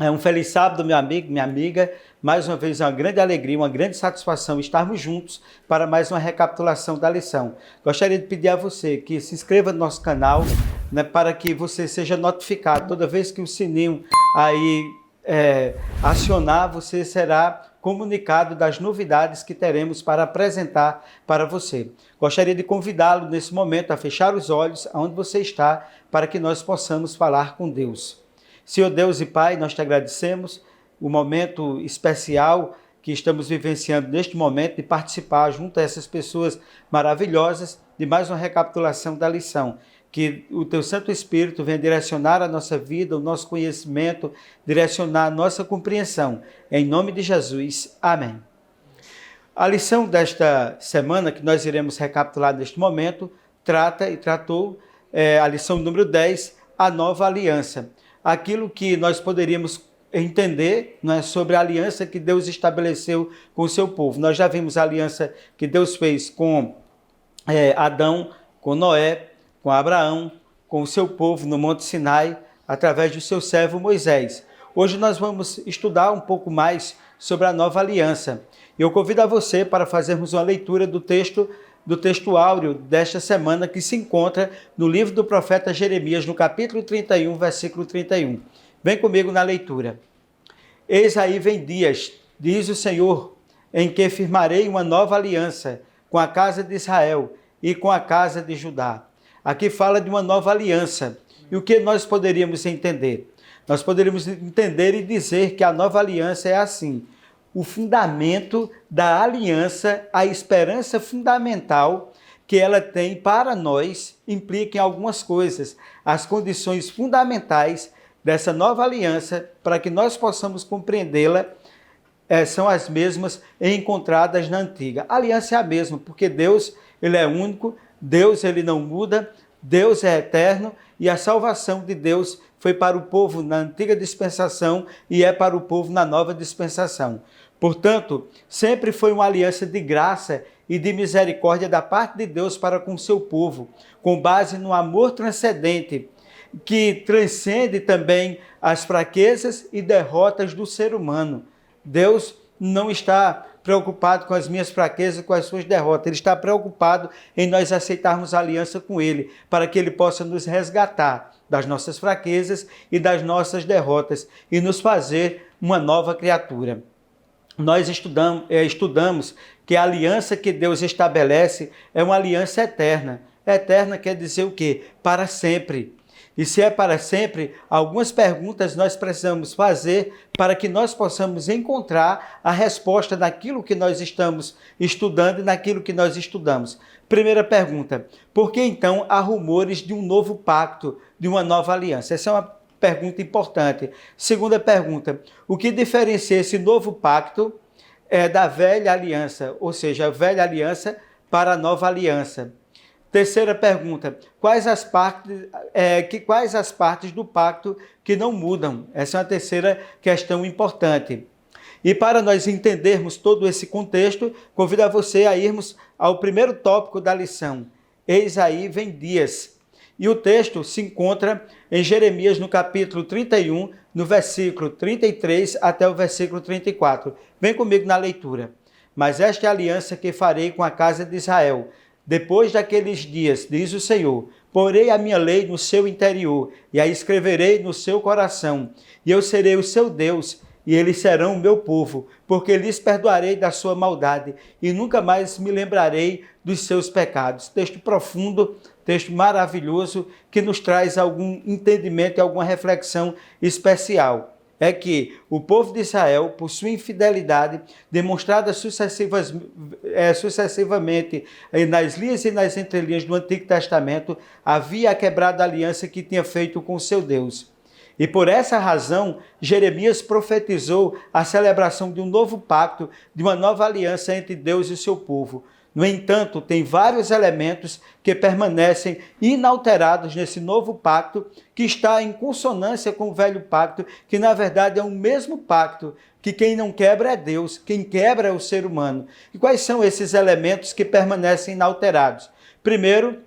Um feliz sábado, meu amigo, minha amiga. Mais uma vez, é uma grande alegria, uma grande satisfação estarmos juntos para mais uma recapitulação da lição. Gostaria de pedir a você que se inscreva no nosso canal, né, para que você seja notificado. Toda vez que o sininho aí acionar, você será comunicado das novidades que teremos para apresentar para você. Gostaria de convidá-lo nesse momento a fechar os olhos aonde você está, para que nós possamos falar com Deus. Senhor Deus e Pai, nós te agradecemos o momento especial que estamos vivenciando neste momento de participar junto a essas pessoas maravilhosas de mais uma recapitulação da lição. Que o Teu Santo Espírito venha direcionar a nossa vida, o nosso conhecimento, direcionar a nossa compreensão. Em nome de Jesus. Amém. A lição desta semana que nós iremos recapitular neste momento tratou a lição número 10, a nova aliança. Aquilo que nós poderíamos entender, não é, sobre a aliança que Deus estabeleceu com o seu povo. Nós já vimos a aliança que Deus fez com Adão, com Noé, com Abraão, com o seu povo no Monte Sinai, através do seu servo Moisés. Hoje nós vamos estudar um pouco mais sobre a nova aliança. Eu convido a você para fazermos uma leitura do texto áureo desta semana, que se encontra no livro do profeta Jeremias, no capítulo 31, versículo 31. Vem comigo na leitura. Eis aí vem dias, diz o Senhor, em que firmarei uma nova aliança com a casa de Israel e com a casa de Judá. Aqui fala de uma nova aliança. E o que nós poderíamos entender? Nós poderíamos entender e dizer que a nova aliança é assim: o fundamento da aliança, a esperança fundamental que ela tem para nós, implica em algumas coisas. As condições fundamentais dessa nova aliança, para que nós possamos compreendê-la, são as mesmas encontradas na antiga. A aliança é a mesma, porque Deus, ele é único, Deus, ele não muda, Deus é eterno, e a salvação de Deus foi para o povo na antiga dispensação e é para o povo na nova dispensação. Portanto, sempre foi uma aliança de graça e de misericórdia da parte de Deus para com o seu povo, com base no amor transcendente, que transcende também as fraquezas e derrotas do ser humano. Deus não está preocupado com as minhas fraquezas, com as suas derrotas. Ele está preocupado em nós aceitarmos a aliança com Ele, para que Ele possa nos resgatar das nossas fraquezas e das nossas derrotas e nos fazer uma nova criatura. Nós estudamos que a aliança que Deus estabelece é uma aliança eterna. Eterna quer dizer o quê? Para sempre. E se é para sempre, algumas perguntas nós precisamos fazer para que nós possamos encontrar a resposta naquilo que nós estamos estudando e naquilo que nós estudamos. Primeira pergunta: por que então há rumores de um novo pacto, de uma nova aliança? Essa é uma pergunta importante. Segunda pergunta: o que diferencia esse novo pacto da velha aliança, ou seja, a velha aliança para a nova aliança? Terceira pergunta: quais as partes do pacto que não mudam? Essa é uma terceira questão importante. E para nós entendermos todo esse contexto, convido a você a irmos ao primeiro tópico da lição. Eis aí vem dias. E o texto se encontra em Jeremias, no capítulo 31, no versículo 33 até o versículo 34. Vem comigo na leitura. Mas esta é a aliança que farei com a casa de Israel. Depois daqueles dias, diz o Senhor, porei a minha lei no seu interior e a escreverei no seu coração. E eu serei o seu Deus e eles serão o meu povo, porque lhes perdoarei da sua maldade e nunca mais me lembrarei dos seus pecados. Texto profundo, texto maravilhoso, que nos traz algum entendimento e alguma reflexão especial. É que o povo de Israel, por sua infidelidade, demonstrada sucessivamente nas linhas e nas entrelinhas do Antigo Testamento, havia quebrado a aliança que tinha feito com o seu Deus. E por essa razão, Jeremias profetizou a celebração de um novo pacto, de uma nova aliança entre Deus e o seu povo. No entanto, tem vários elementos que permanecem inalterados nesse novo pacto, que está em consonância com o velho pacto, que na verdade é o mesmo pacto, que quem não quebra é Deus, quem quebra é o ser humano. E quais são esses elementos que permanecem inalterados? Primeiro,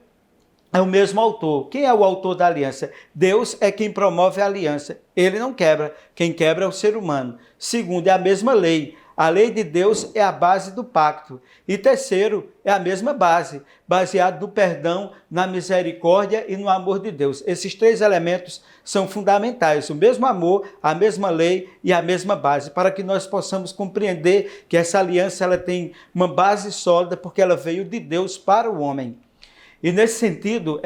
é o mesmo autor. Quem é o autor da aliança? Deus é quem promove a aliança. Ele não quebra. Quem quebra é o ser humano. Segundo, é a mesma lei. A lei de Deus é a base do pacto. E terceiro, é a mesma base, baseado no perdão, na misericórdia e no amor de Deus. Esses três elementos são fundamentais. O mesmo amor, a mesma lei e a mesma base, para que nós possamos compreender que essa aliança ela tem uma base sólida, porque ela veio de Deus para o homem. E nesse sentido,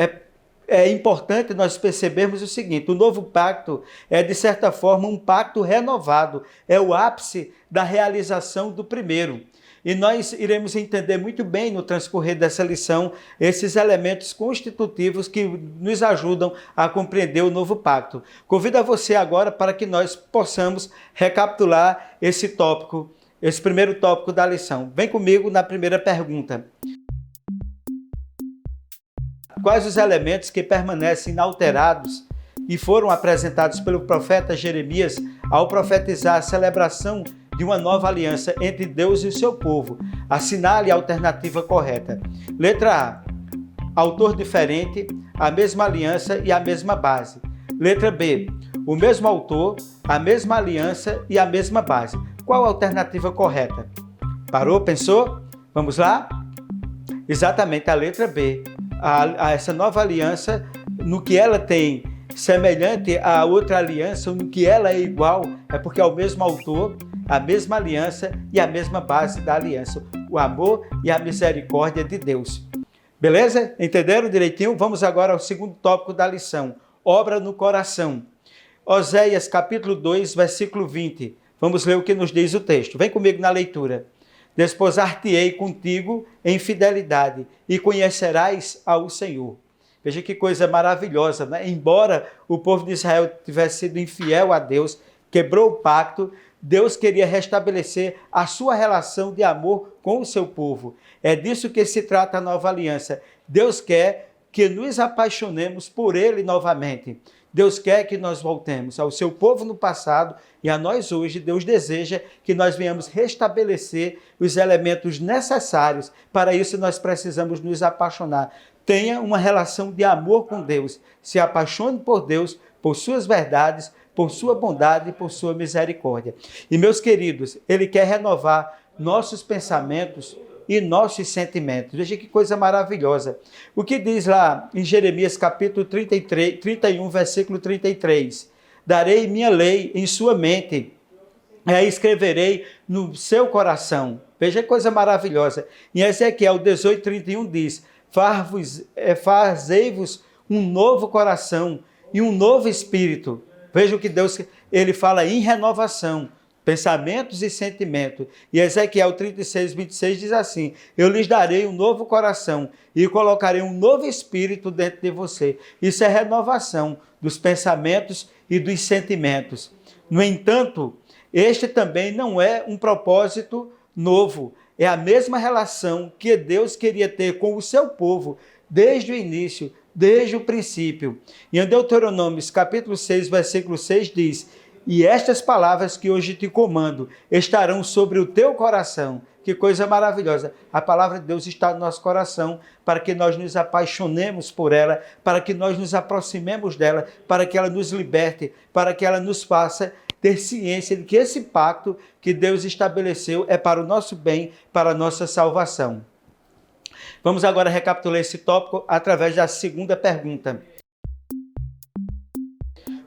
é importante nós percebermos o seguinte: o novo pacto é, de certa forma, um pacto renovado. É o ápice da realização do primeiro. E nós iremos entender muito bem no transcorrer dessa lição esses elementos constitutivos que nos ajudam a compreender o novo pacto. Convido a você agora para que nós possamos recapitular esse tópico, esse primeiro tópico da lição. Vem comigo na primeira pergunta. Quais os elementos que permanecem inalterados e foram apresentados pelo profeta Jeremias ao profetizar a celebração de uma nova aliança entre Deus e o seu povo? Assinale a alternativa correta. Letra A. Autor diferente, a mesma aliança e a mesma base. Letra B. O mesmo autor, a mesma aliança e a mesma base. Qual a alternativa correta? Parou? Pensou? Vamos lá? Exatamente a letra B. Essa nova aliança, no que ela tem semelhante à outra aliança, no que ela é igual, é porque é o mesmo autor, a mesma aliança e a mesma base da aliança, o amor e a misericórdia de Deus. Beleza? Entenderam direitinho? Vamos agora ao segundo tópico da lição, obra no coração. Oséias capítulo 2, versículo 20. Vamos ler o que nos diz o texto. Vem comigo na leitura. Desposar-te-ei contigo em fidelidade e conhecerás ao Senhor. Veja que coisa maravilhosa, né? Embora o povo de Israel tivesse sido infiel a Deus, quebrou o pacto, Deus queria restabelecer a sua relação de amor com o seu povo. É disso que se trata a nova aliança. Deus quer que nos apaixonemos por Ele novamente. Deus quer que nós voltemos ao seu povo no passado e a nós hoje. Deus deseja que nós venhamos restabelecer os elementos necessários. Para isso, nós precisamos nos apaixonar. Tenha uma relação de amor com Deus. Se apaixone por Deus, por suas verdades, por sua bondade e por sua misericórdia. E, meus queridos, Ele quer renovar nossos pensamentos e nossos sentimentos. Veja que coisa maravilhosa. O que diz lá em Jeremias capítulo 31, versículo 33? Darei minha lei em sua mente, e a escreverei no seu coração. Veja que coisa maravilhosa. Em Ezequiel 18, 31 diz: fazei-vos um novo coração e um novo espírito. Veja o que Deus, Ele fala em renovação. Pensamentos e sentimentos. E Ezequiel 36, 26 diz assim: eu lhes darei um novo coração e colocarei um novo espírito dentro de você. Isso é renovação dos pensamentos e dos sentimentos. No entanto, este também não é um propósito novo. É a mesma relação que Deus queria ter com o seu povo desde o início, desde o princípio. E em Deuteronômio capítulo 6, versículo 6 diz: e estas palavras que hoje te comando estarão sobre o teu coração. Que coisa maravilhosa. A palavra de Deus está no nosso coração para que nós nos apaixonemos por ela, para que nós nos aproximemos dela, para que ela nos liberte, para que ela nos faça ter ciência de que esse pacto que Deus estabeleceu é para o nosso bem, para a nossa salvação. Vamos agora recapitular esse tópico através da segunda pergunta.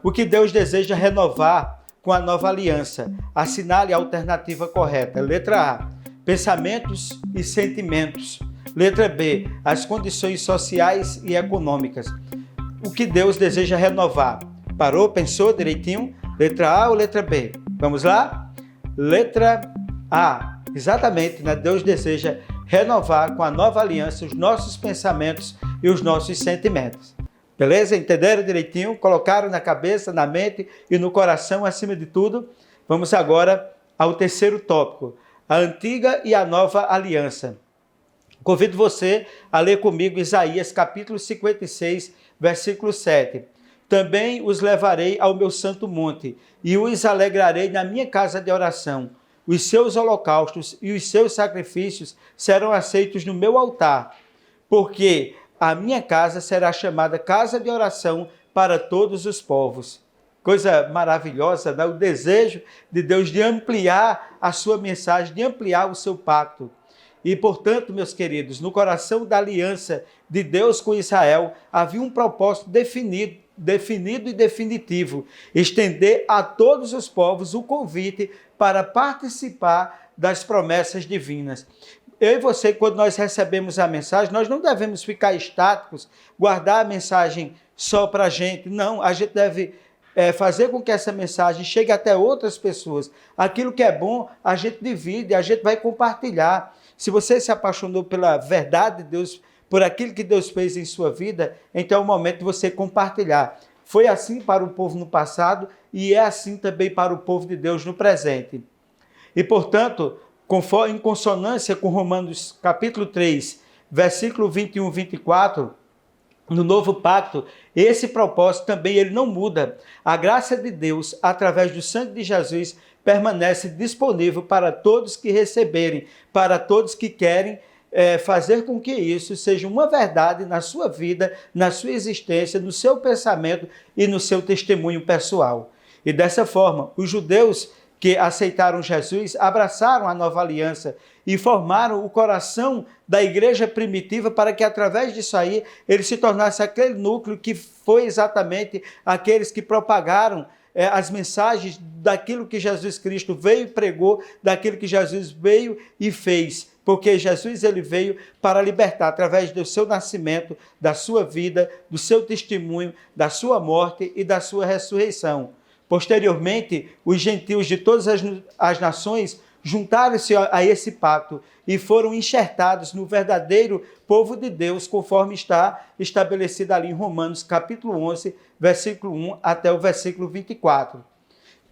O que Deus deseja renovar com a nova aliança? Assinale a alternativa correta. Letra A, pensamentos e sentimentos. Letra B, as condições sociais e econômicas. O que Deus deseja renovar? Parou? Pensou direitinho? Letra A ou letra B? Vamos lá? Letra A, exatamente, né? Deus deseja renovar com a nova aliança os nossos pensamentos e os nossos sentimentos. Beleza? Entenderam direitinho? Colocaram na cabeça, na mente e no coração, acima de tudo? Vamos agora ao terceiro tópico, a antiga e a nova aliança. Convido você a ler comigo Isaías capítulo 56, versículo 7. Também os levarei ao meu santo monte e os alegrarei na minha casa de oração. Os seus holocaustos e os seus sacrifícios serão aceitos no meu altar, porque a minha casa será chamada casa de oração para todos os povos. Coisa maravilhosa, né? O desejo de Deus de ampliar a sua mensagem, de ampliar o seu pacto. E, portanto, meus queridos, no coração da aliança de Deus com Israel, havia um propósito definido e definitivo: estender a todos os povos o convite para participar das promessas divinas. Eu e você, quando nós recebemos a mensagem, nós não devemos ficar estáticos, guardar a mensagem só para a gente. Não, a gente deve fazer com que essa mensagem chegue até outras pessoas. Aquilo que é bom, a gente divide, a gente vai compartilhar. Se você se apaixonou pela verdade de Deus, por aquilo que Deus fez em sua vida, então é o momento de você compartilhar. Foi assim para o povo no passado e é assim também para o povo de Deus no presente. E, portanto, em consonância com Romanos capítulo 3, versículo 21 e 24, no novo pacto, esse propósito também ele não muda. A graça de Deus, através do sangue de Jesus, permanece disponível para todos que receberem, para todos que querem fazer com que isso seja uma verdade na sua vida, na sua existência, no seu pensamento e no seu testemunho pessoal. E dessa forma, os judeus que aceitaram Jesus, abraçaram a nova aliança e formaram o coração da igreja primitiva para que, através disso aí, ele se tornasse aquele núcleo que foi exatamente aqueles que propagaram as mensagens daquilo que Jesus Cristo veio e pregou, daquilo que Jesus veio e fez. Porque Jesus ele veio para libertar, através do seu nascimento, da sua vida, do seu testemunho, da sua morte e da sua ressurreição. Posteriormente, os gentios de todas as nações juntaram-se a esse pacto e foram enxertados no verdadeiro povo de Deus, conforme está estabelecido ali em Romanos capítulo 11, versículo 1 até o versículo 24.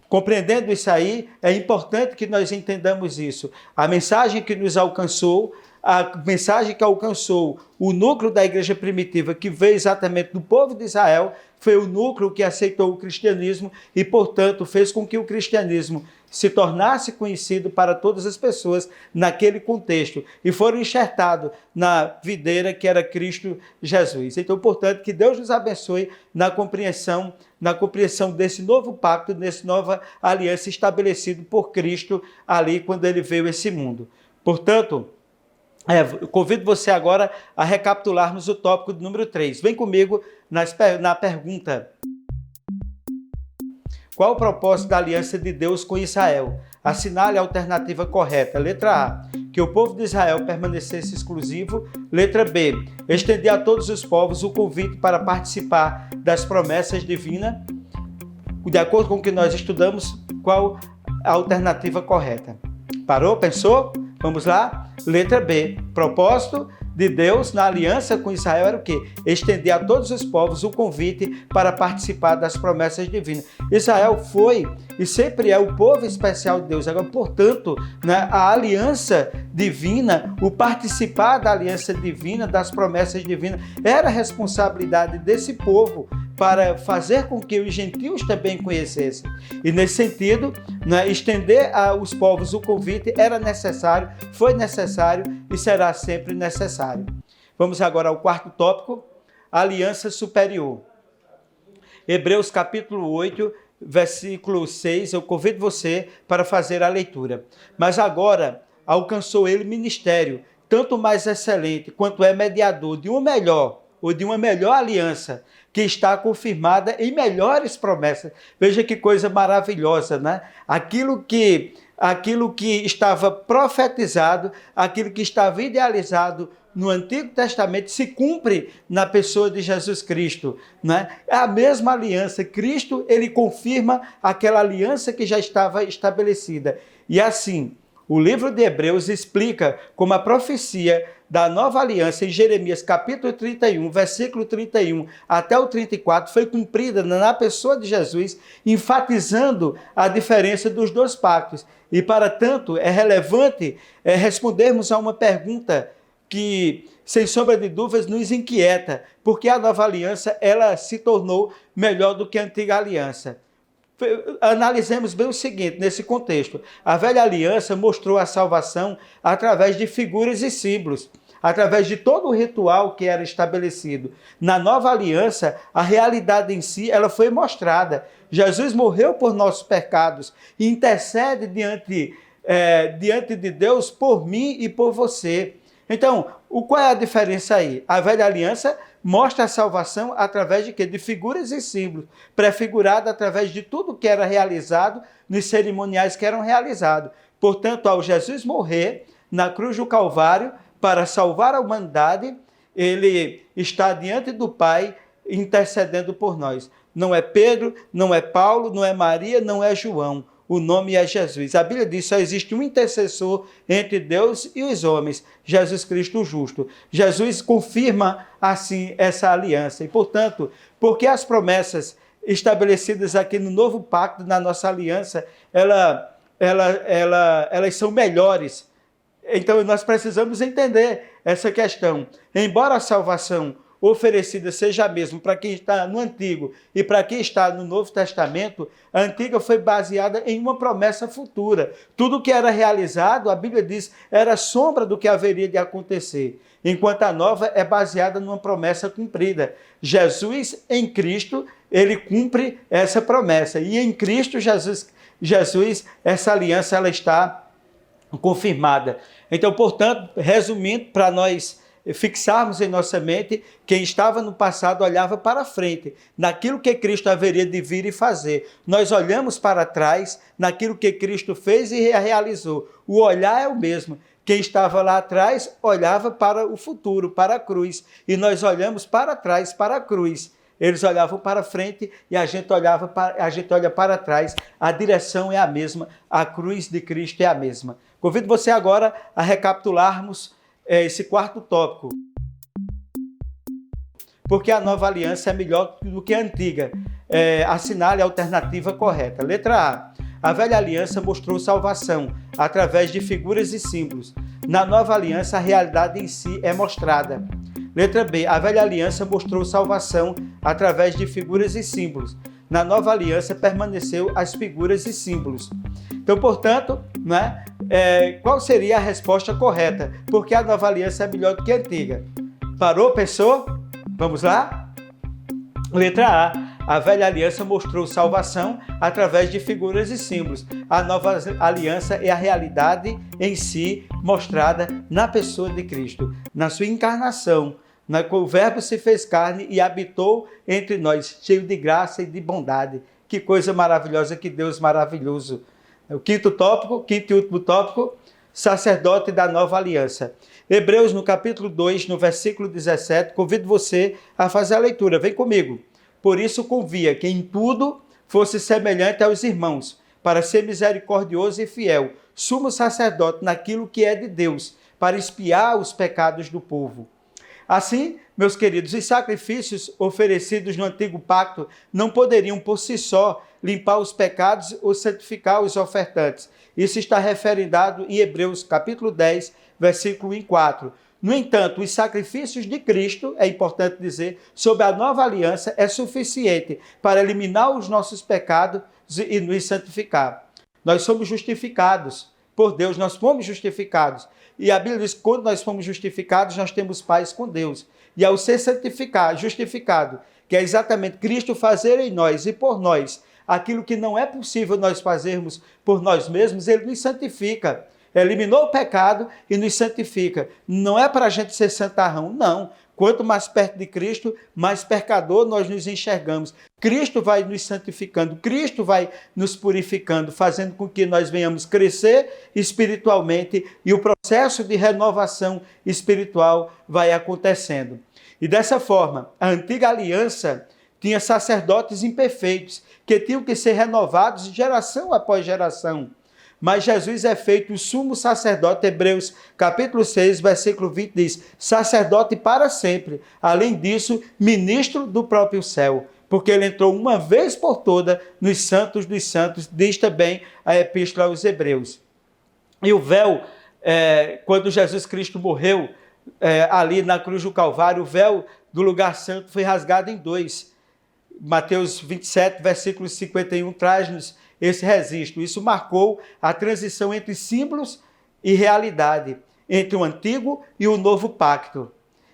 Compreendendo isso aí, é importante que nós entendamos isso. A mensagem que nos alcançou, a mensagem que alcançou o núcleo da igreja primitiva, que veio exatamente do povo de Israel, foi o núcleo que aceitou o cristianismo e, portanto, fez com que o cristianismo se tornasse conhecido para todas as pessoas naquele contexto e foram enxertados na videira que era Cristo Jesus. Então, portanto, que Deus nos abençoe na compreensão desse novo pacto, dessa nova aliança estabelecido por Cristo ali quando ele veio a esse mundo. Portanto, eu convido você agora a recapitularmos o tópico número 3. Vem comigo na pergunta. Qual o propósito da aliança de Deus com Israel? Assinale a alternativa correta. Letra A, que o povo de Israel permanecesse exclusivo. Letra B, estender a todos os povos o convite para participar das promessas divinas. De acordo com o que nós estudamos, qual a alternativa correta? Parou? Pensou? Vamos lá? Letra B, propósito de Deus na aliança com Israel era o quê? Estender a todos os povos o convite para participar das promessas divinas. Israel foi e sempre é o povo especial de Deus. Agora, portanto, a aliança divina, o participar da aliança divina, das promessas divinas, era a responsabilidade desse povo para fazer com que os gentios também conhecessem. E nesse sentido, estender aos povos o convite era necessário, foi necessário e será sempre necessário. Vamos agora ao quarto tópico, aliança superior. Hebreus capítulo 8, versículo 6, eu convido você para fazer a leitura. Mas agora alcançou ele ministério, tanto mais excelente, quanto é mediador de uma melhor aliança, que está confirmada em melhores promessas. Veja que coisa maravilhosa, né? Aquilo que estava profetizado, aquilo que estava idealizado no Antigo Testamento se cumpre na pessoa de Jesus Cristo, né? É a mesma aliança. Cristo, ele confirma aquela aliança que já estava estabelecida. E assim, o livro de Hebreus explica como a profecia da nova aliança em Jeremias capítulo 31, versículo 31 até o 34 foi cumprida na pessoa de Jesus, enfatizando a diferença dos dois pactos. E, para tanto, é relevante respondermos a uma pergunta que, sem sombra de dúvidas, nos inquieta, porque a nova aliança ela se tornou melhor do que a antiga aliança. Analisemos bem o seguinte, nesse contexto. A velha aliança mostrou a salvação através de figuras e símbolos. através de todo o ritual que era estabelecido. Na nova aliança, a realidade em si, ela foi mostrada. Jesus morreu por nossos pecados e intercede diante de Deus por mim e por você. Então, qual é a diferença aí? A velha aliança mostra a salvação através de quê? De figuras e símbolos, prefigurada através de tudo que era realizado nos cerimoniais que eram realizados. Portanto, ao Jesus morrer na cruz do Calvário para salvar a humanidade, ele está diante do Pai intercedendo por nós. Não é Pedro, não é Paulo, não é Maria, não é João. O nome é Jesus. A Bíblia diz que só existe um intercessor entre Deus e os homens, Jesus Cristo justo. Jesus confirma, assim, essa aliança. E, portanto, porque as promessas estabelecidas aqui no novo pacto, na nossa aliança, elas são melhores. Então, nós precisamos entender essa questão. Embora a salvação oferecida seja a mesma para quem está no Antigo e para quem está no Novo Testamento, a Antiga foi baseada em uma promessa futura. Tudo que era realizado, a Bíblia diz, era sombra do que haveria de acontecer, enquanto a Nova é baseada numa promessa cumprida. Jesus, em Cristo, ele cumpre essa promessa, e em Cristo Jesus, essa aliança ela está confirmada. Então, portanto, resumindo, para nós fixarmos em nossa mente, quem estava no passado olhava para frente, naquilo que Cristo haveria de vir e fazer. Nós olhamos para trás, naquilo que Cristo fez e realizou. O olhar é o mesmo. Quem estava lá atrás olhava para o futuro, para a cruz. E nós olhamos para trás, para a cruz. Eles olhavam para frente e a gente olha para trás. A direção é a mesma, a cruz de Cristo é a mesma. Convido você agora a recapitularmos esse quarto tópico. Porque a nova aliança é melhor do que a antiga. Assinale a alternativa correta. Letra A. A velha aliança mostrou salvação através de figuras e símbolos. Na nova aliança, a realidade em si é mostrada. Letra B. A velha aliança mostrou salvação através de figuras e símbolos. Na nova aliança, permaneceu as figuras e símbolos. Então, portanto, qual seria a resposta correta? Porque a nova aliança é melhor do que a antiga. Parou, pensou? Vamos lá? Letra A. A velha aliança mostrou salvação através de figuras e símbolos. A nova aliança é a realidade em si mostrada na pessoa de Cristo, na sua encarnação. O Verbo se fez carne e habitou entre nós, cheio de graça e de bondade. Que coisa maravilhosa, que Deus maravilhoso. O quinto e último tópico, sacerdote da nova aliança. Hebreus, no capítulo 2, no versículo 17, convido você a fazer a leitura. Vem comigo. Por isso convia que em tudo fosse semelhante aos irmãos, para ser misericordioso e fiel, sumo sacerdote naquilo que é de Deus, para expiar os pecados do povo. Assim, meus queridos, os sacrifícios oferecidos no antigo pacto não poderiam por si só limpar os pecados ou santificar os ofertantes. Isso está referendado em Hebreus capítulo 10, versículo 4. No entanto, os sacrifícios de Cristo, é importante dizer, sob a nova aliança, é suficiente para eliminar os nossos pecados e nos santificar. Nós somos justificados por Deus, nós fomos justificados. E a Bíblia diz que quando nós fomos justificados, nós temos paz com Deus. E ao ser justificado, que é exatamente Cristo fazer em nós e por nós aquilo que não é possível nós fazermos por nós mesmos, ele nos santifica. Eliminou o pecado e nos santifica. Não é para a gente ser santarrão, não. Quanto mais perto de Cristo, mais pecador nós nos enxergamos. Cristo vai nos santificando, Cristo vai nos purificando, fazendo com que nós venhamos crescer espiritualmente e o processo de renovação espiritual vai acontecendo. E dessa forma, a antiga aliança tinha sacerdotes imperfeitos, que tinham que ser renovados de geração após geração. Mas Jesus é feito o sumo sacerdote, Hebreus capítulo 6, versículo 20 diz, sacerdote para sempre, além disso, ministro do próprio céu, porque ele entrou uma vez por toda nos santos dos santos, diz também a epístola aos Hebreus. E o véu, quando Jesus Cristo morreu, ali na cruz do Calvário, o véu do lugar santo foi rasgado em dois. Mateus 27, versículo 51, traz-nos esse registro. Isso marcou a transição entre símbolos e realidade. entre o antigo e o novo pacto.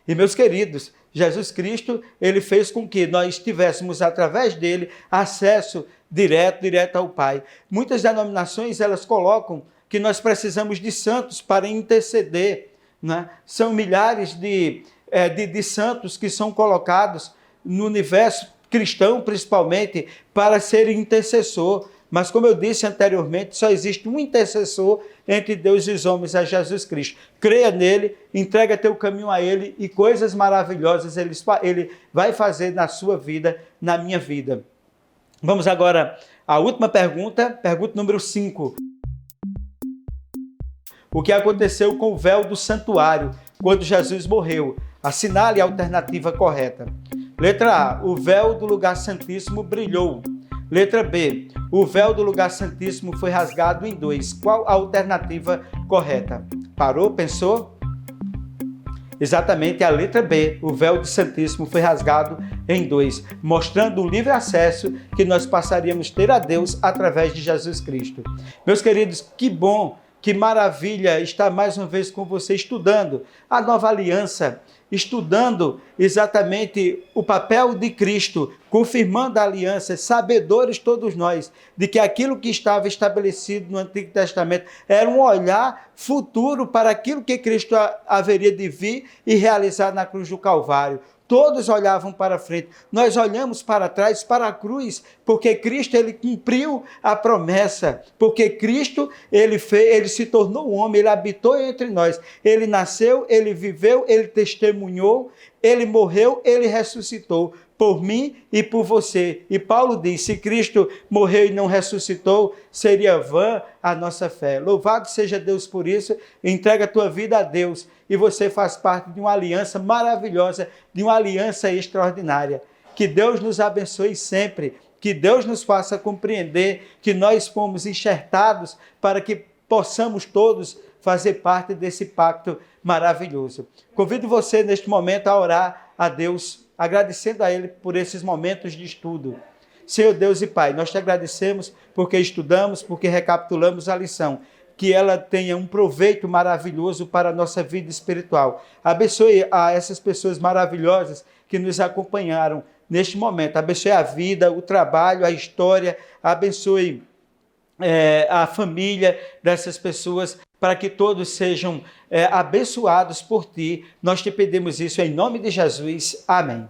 E, meus queridos, Jesus Cristo, ele fez com que nós tivéssemos, através dele, acesso direto ao Pai. Muitas denominações, elas colocam que nós precisamos de santos para interceder, né? São milhares de santos que são colocados no universo cristão, principalmente, para ser intercessor. Mas, como eu disse anteriormente, só existe um intercessor entre Deus e os homens, é Jesus Cristo. Creia nele, entrega teu caminho a ele e coisas maravilhosas ele vai fazer na sua vida, na minha vida. Vamos agora à última pergunta número 5. O que aconteceu com o véu do santuário quando Jesus morreu? Assinale a alternativa correta. Letra A, o véu do lugar santíssimo brilhou. Letra B, o véu do lugar santíssimo foi rasgado em 2. Qual a alternativa correta? Parou? Pensou? Exatamente a letra B, o véu do santíssimo foi rasgado em 2, mostrando o livre acesso que nós passaríamos a ter a Deus através de Jesus Cristo. Meus queridos, que bom, que maravilha estar mais uma vez com você estudando a nova aliança, estudando exatamente o papel de Cristo, confirmando a aliança, sabedores todos nós de que aquilo que estava estabelecido no Antigo Testamento era um olhar futuro para aquilo que Cristo haveria de vir e realizar na cruz do Calvário. Todos olhavam para frente, nós olhamos para trás, para a cruz, porque Cristo ele cumpriu a promessa, porque Cristo ele se tornou homem, ele habitou entre nós, ele nasceu, ele viveu, ele testemunhou, ele morreu, ele ressuscitou por mim e por você. E Paulo diz, se Cristo morreu e não ressuscitou, seria vã a nossa fé. Louvado seja Deus por isso, entrega a tua vida a Deus e você faz parte de uma aliança maravilhosa, de uma aliança extraordinária. Que Deus nos abençoe sempre, que Deus nos faça compreender que nós fomos enxertados para que possamos todos fazer parte desse pacto maravilhoso. Convido você neste momento a orar a Deus, agradecendo a Ele por esses momentos de estudo. Senhor Deus e Pai, nós te agradecemos porque estudamos, porque recapitulamos a lição. Que ela tenha um proveito maravilhoso para a nossa vida espiritual. Abençoe a essas pessoas maravilhosas que nos acompanharam neste momento. Abençoe a vida, o trabalho, a história. Abençoe a família dessas pessoas, para que todos sejam abençoados por Ti. Nós te pedimos isso em nome de Jesus. Amém.